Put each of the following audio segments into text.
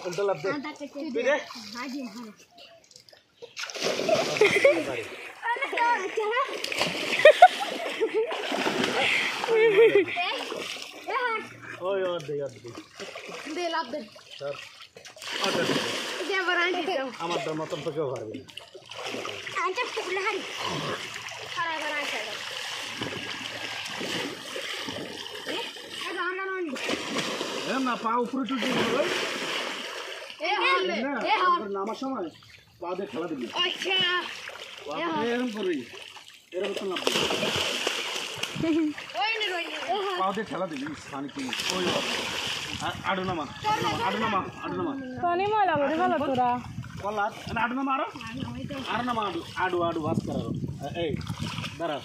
उल्टा लब दे तू दे हां जी हां ओए और दे लब दे सर ऑर्डर दे बरांडी আমার তো মতন তো কেউ পারবে না আচ্ছা ফুল হারি খাড়া করা আছে না পা উপরে তুলতে হবে নামার সময় পা দিয়ে খেলা দিবি আচ্ছা এরকম করবি এরকম তো নামবি পা দিয়ে খেলা দিবি পানি কি ওই আড়ু নামা পানি ময়লা করে ভালো তোরা কলা আড়ু নামা আর নামা আড়ু ভাত করার এই দাঁড়া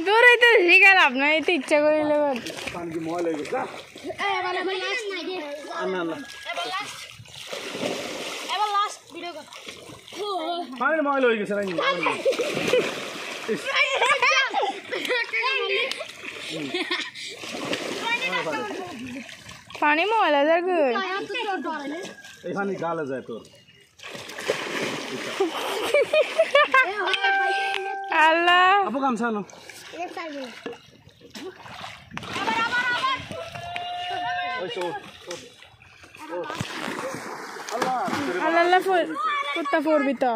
দূর হইতে শিখে লাভ নাই এতে ইচ্ছা করিলে পানি কি ময়লা হয়ে গেছে পানি ময়লা হয়ে গেছে পানি ময়লা যাবে এখানে গালে যায় তোর আল্লাহ আপু গামছা আনো আল্লাহ কুত্তা পড়বি তো